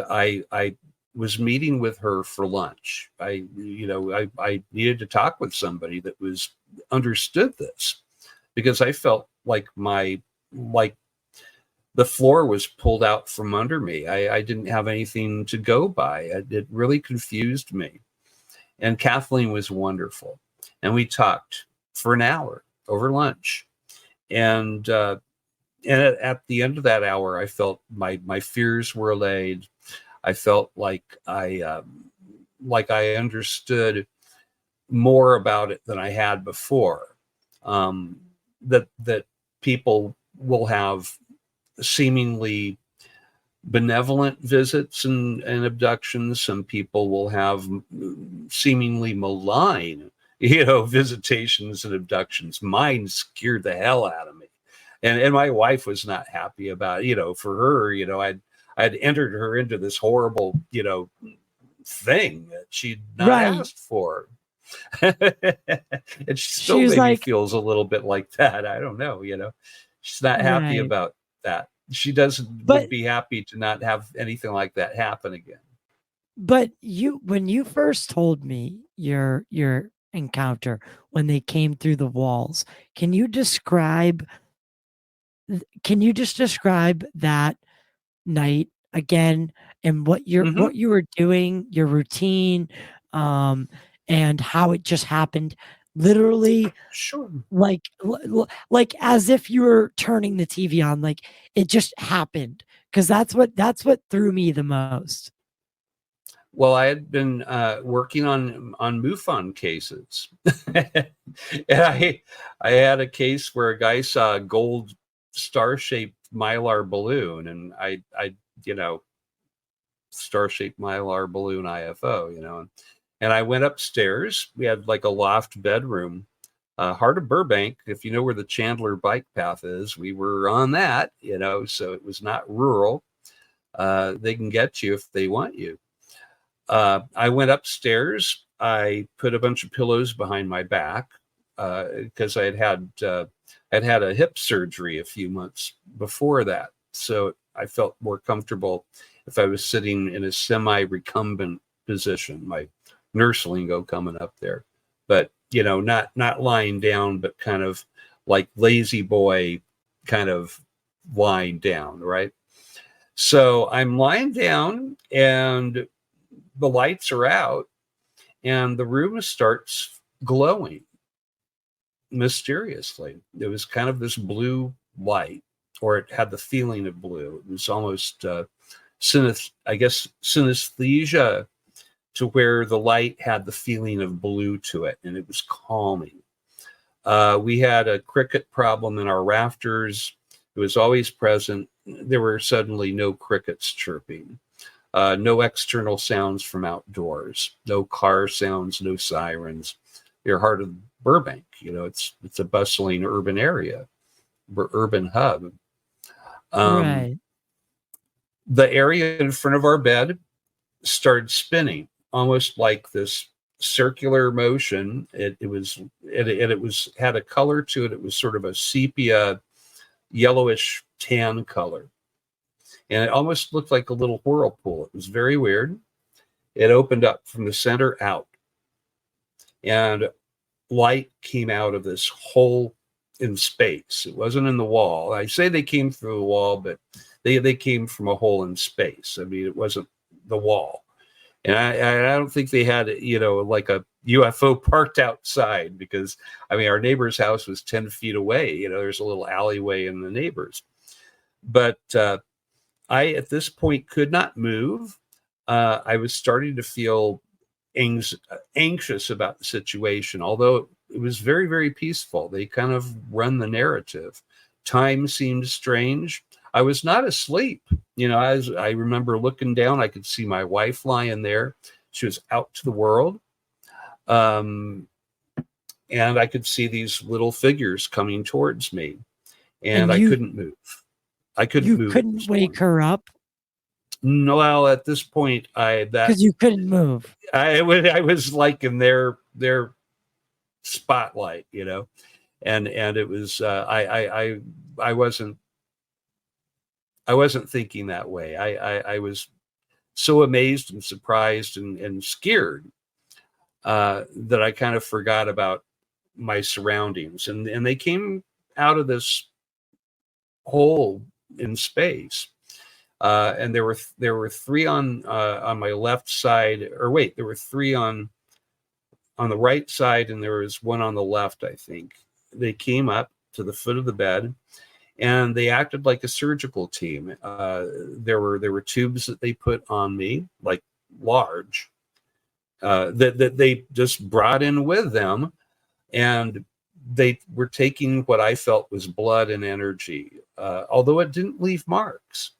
I was meeting with her for lunch. I needed to talk with somebody that was understood this, because I felt like the floor was pulled out from under me. I didn't have anything to go by. It really confused me. And Kathleen was wonderful. And we talked for an hour over lunch. And at the end of that hour, I felt my fears were allayed. I felt like I understood more about it than I had before. That people will have seemingly benevolent visits and abductions. Some people will have seemingly malign, visitations and abductions. Mine scared the hell out of me. And my wife was not happy about it. For her, I'd entered her into this horrible, thing that she'd not asked for. And she still maybe feels a little bit like that. I don't know, she's not happy about that. She would be happy to not have anything like that happen again. But when you first told me your encounter when they came through the walls, can you just describe that night again, and what you were doing, your routine, and how it just happened? Literally, sure. Like as if you were turning the TV on, like it just happened. Because that's what threw me the most. Well, I had been working on MUFON cases, and I had a case where a guy saw a gold star-shaped mylar balloon, and I star-shaped mylar balloon IFO, and I went upstairs. We had like a loft bedroom, heart of Burbank. If you know where the Chandler bike path is, we were on that, so it was not rural. They can get you if they want you. I went upstairs. I put a bunch of pillows behind my back because I'd had a hip surgery a few months before that, so I felt more comfortable if I was sitting in a semi-recumbent position. My nurse lingo coming up there, but not lying down, but kind of like lazy boy, kind of lying down, right? So I'm lying down, and the lights are out, and the room starts glowing mysteriously. It was kind of this blue light, or it had the feeling of blue. It was almost synesthesia, to where the light had the feeling of blue to it, and it was calming. We had a cricket problem in our rafters. It was always present. There were suddenly no crickets chirping. No external sounds from outdoors, no car sounds, no sirens. You're heart of Burbank, it's a bustling urban area, urban hub. Right. The area in front of our bed started spinning, almost like this circular motion. It had a color to it. It was sort of a sepia, yellowish tan color. And it almost looked like a little whirlpool. It was very weird. It opened up from the center out, and light came out of this hole in space. It wasn't in the wall. I say they came through the wall, but they came from a hole in space. I mean, it wasn't the wall. And I don't think they had, like a UFO parked outside, because, our neighbor's house was 10 feet away. There's a little alleyway in the neighbors. But I, at this point, could not move. I was starting to feel anxious about the situation, although it was very, very peaceful. They kind of run the narrative. Time seemed strange. I was not asleep. As I remember looking down, I could see my wife lying there. She was out to the world. And I could see these little figures coming towards me, and I couldn't move. You couldn't wake her up? No, well, at this point, because you couldn't move. I was like in their spotlight, and it was I wasn't thinking that way. I was so amazed and surprised and scared that I kind of forgot about my surroundings. And they came out of this hole in space. And there were three on my left side, or wait, there were three on the right side, and there was one on the left, I think. They came up to the foot of the bed, and they acted like a surgical team. There were tubes that they put on me, like large, that they just brought in with them, and they were taking what I felt was blood and energy, although it didn't leave marks.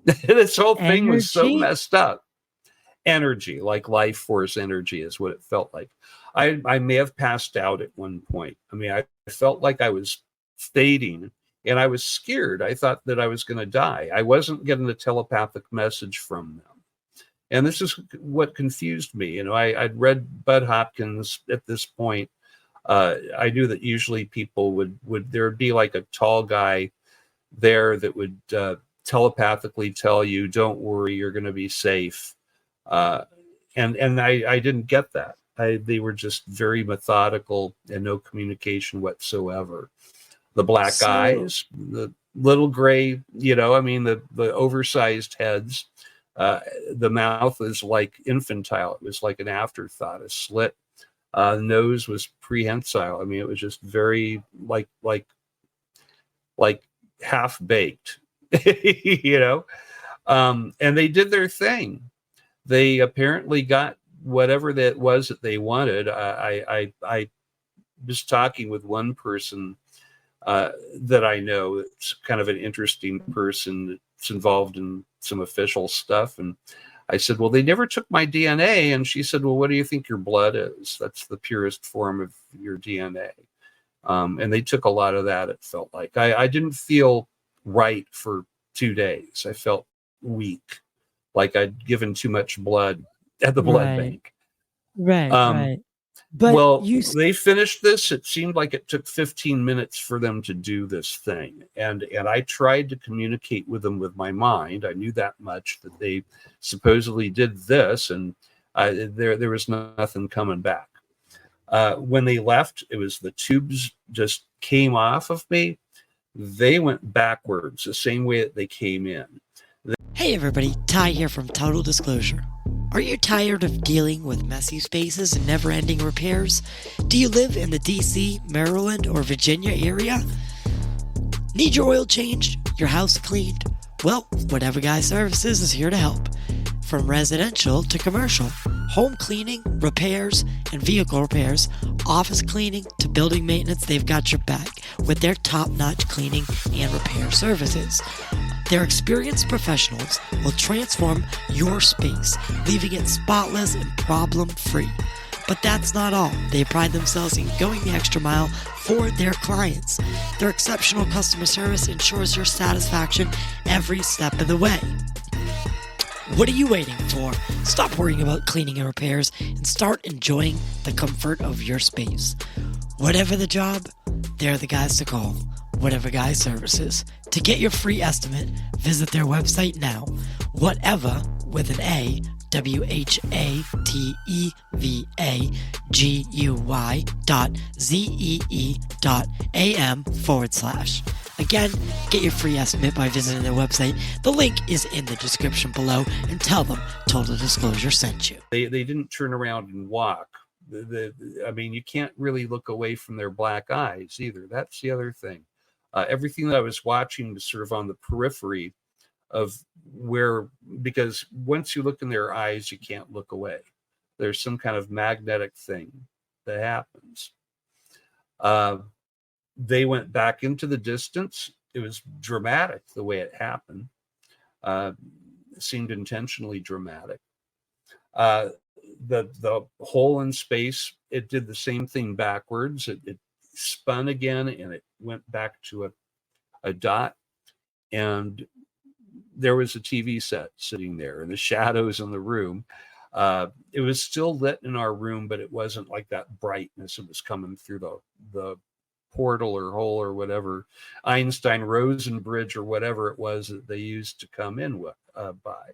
This whole thing was so Energy? messed up. Energy, like life force energy, is what it felt like. I may have passed out at one point. I mean, I felt like I was fading, and I was scared. I thought that I was going to die. I wasn't getting a telepathic message from them. And this is what confused me. You know, I'd read Bud Hopkins at this point. I knew that usually people would there'd be like a tall guy there that would telepathically tell you, "Don't worry, you're going to be safe." And I didn't get that. They were just very methodical and no communication whatsoever. The black eyes, the little gray, you know, I mean, the oversized heads. The mouth is like infantile. It was like an afterthought, a slit. Nose was prehensile. I mean, it was just very like half baked, you know. And they did their thing. They apparently got whatever that was that they wanted. I was talking with one person that I know. It's kind of an interesting person that's involved in some official stuff. And I said, well, they never took my DNA. And she said, well, what do you think your blood is? That's the purest form of your DNA. And they took a lot of that, it felt like. I didn't feel right for 2 days. I felt weak, like I'd given too much blood at the blood bank. Right. But well, they finished this. It seemed like it took 15 minutes for them to do this thing. And I tried to communicate with them with my mind. I knew that much, that they supposedly did this, and there was nothing coming back. When they left, it was the tubes just came off of me. They went backwards the same way that they came in. Hey everybody, Ty here from Total Disclosure. Are you tired of dealing with messy spaces and never-ending repairs? Do you live in the DC, Maryland, or Virginia area? Need your oil changed? Your house cleaned? Well, Whatever Guy Services is here to help. From residential to commercial, home cleaning, repairs, and vehicle repairs, office cleaning to building maintenance, they've got your back with their top-notch cleaning and repair services. Their experienced professionals will transform your space, leaving it spotless and problem-free. But that's not all. They pride themselves in going the extra mile for their clients. Their exceptional customer service ensures your satisfaction every step of the way. What are you waiting for? Stop worrying about cleaning and repairs and start enjoying the comfort of your space. Whatever the job, they're the guys to call. Whatever Guy Services. To get your free estimate, visit their website now. Whatever, with an A, whatevaguy.zee.am/. Again, get your free estimate by visiting their website. The link is in the description below, and tell them Total Disclosure sent you. They didn't turn around and walk. I mean, you can't really look away from their black eyes either. That's the other thing. Everything that I was watching was sort of on the periphery of where, because once you look in their eyes, you can't look away. There's some kind of magnetic thing that happens. They went back into the distance. It was dramatic the way it happened. It seemed intentionally dramatic. The hole in space, it did the same thing backwards. It spun again, and it went back to a dot, and there was a TV set sitting there, and the shadows in the room. It was still lit in our room, but it wasn't like that brightness. It was coming through the portal or hole or whatever, Einstein-Rosen bridge or whatever it was that they used to come in with, by.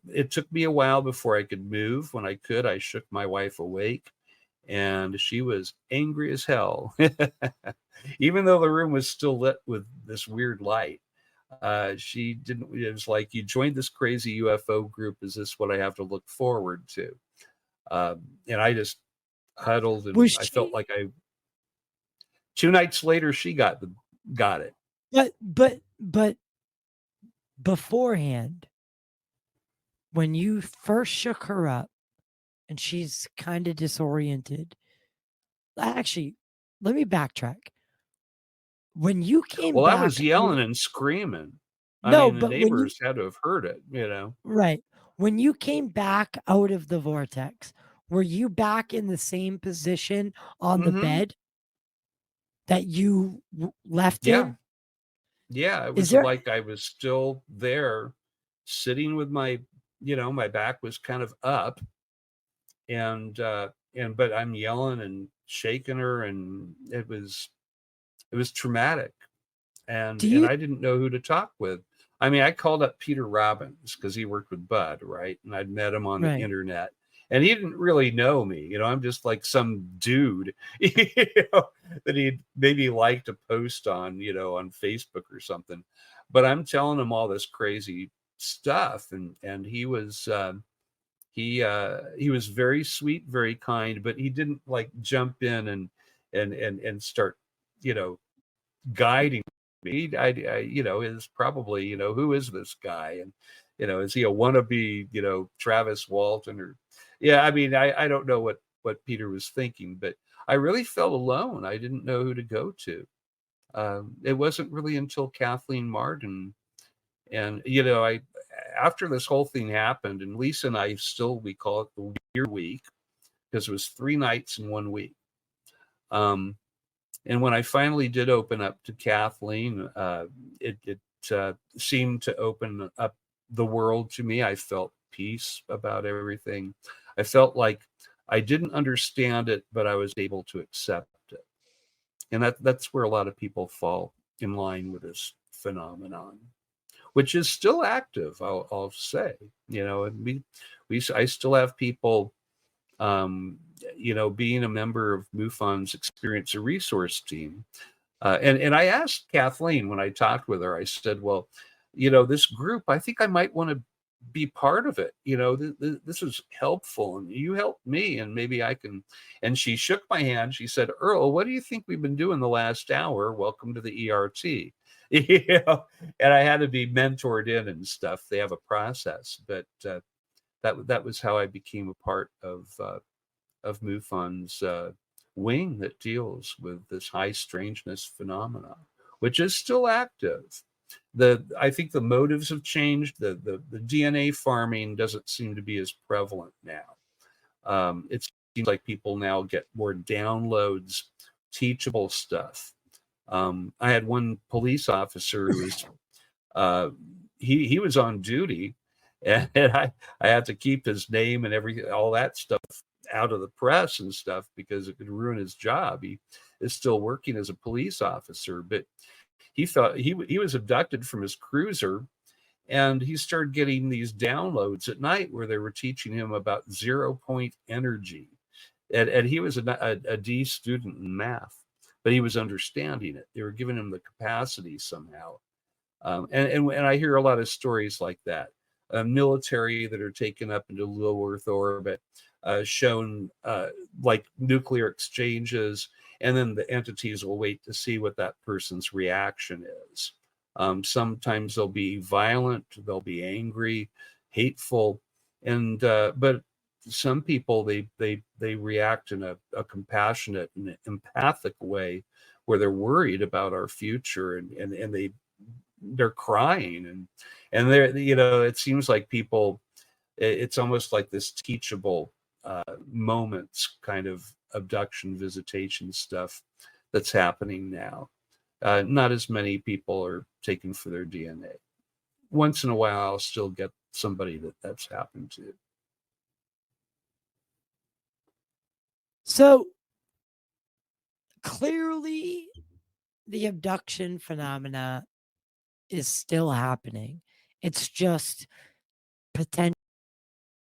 It took me a while before I could move. When I could, I shook my wife awake, and she was angry as hell, even though the room was still lit with this weird light. She didn't. It was like, you joined this crazy UFO group. Is this what I have to look forward to? And I just huddled, and Was I felt she? like I. 2 nights later, she got it. But beforehand, when you first shook her up, and she's kind of disoriented. Actually, let me backtrack. When you came Well, I was back out, yelling and screaming. I no, mean, the but when you neighbors had to have heard it, you know. right, when you came back out of the vortex, were you back in the same position on the Mm-hmm. bed that you left Yeah. in? Yeah. It Is was there like I was still there, sitting with my back was kind of up, and but I'm yelling and shaking her, and it was traumatic. and do and you I didn't know who to talk with. I mean, I called up Peter Robbins because he worked with Bud, right? And I'd met him on the right? internet, and he didn't really know me. I'm just like some dude, that he'd maybe liked a post on Facebook or something. But I'm telling him all this crazy stuff, and he was very sweet, very kind, but he didn't like jump in and start, you know, guiding me. Is probably, who is this guy? And, is he a wannabe, Travis Walton or, yeah, I mean, I don't know what Peter was thinking, but I really felt alone. I didn't know who to go to. It wasn't really until Kathleen Martin. And, after this whole thing happened, and Lisa and I still, we call it the weird week because it was 3 nights in one week. And when I finally did open up to Kathleen, it seemed to open up the world to me. I felt peace about everything. I felt like I didn't understand it, but I was able to accept it. And that's where a lot of people fall in line with this phenomenon, which is still active. I'll say, and I still have people, being a member of MUFON's Experience a Resource team. And I asked Kathleen when I talked with her, I said, well, this group, I think I might want to be part of it. This is helpful, and you helped me, and maybe I can. And she shook my hand. She said, Earl, what do you think we've been doing the last hour? Welcome to the ERT. And I had to be mentored in and stuff. They have a process, but that was how I became a part of MUFON's wing that deals with this high strangeness phenomena, which is still active. I think the motives have changed. The DNA farming doesn't seem to be as prevalent now. It seems like people now get more downloads, teachable stuff. I had one police officer who was uh, he was on duty, and I had to keep his name and all that stuff out of the press and stuff because it could ruin his job. He is still working as a police officer, but he felt he was abducted from his cruiser, and he started getting these downloads at night where they were teaching him about 0 point energy, and he was a D student in math, but he was understanding it. They were giving him the capacity somehow. And I hear a lot of stories like that. Military that are taken up into low Earth orbit, shown like nuclear exchanges, and then the entities will wait to see what that person's reaction is. Sometimes they'll be violent, they'll be angry, hateful, and but some people they react in a compassionate and empathic way, where they're worried about our future, and they're crying, and they're, it seems like people, it's almost like this teachable moments kind of abduction visitation stuff that's happening now. Not as many people are taken for their DNA. Once in a while I'll still get somebody that's happened to. So clearly, the abduction phenomena is still happening. It's just potential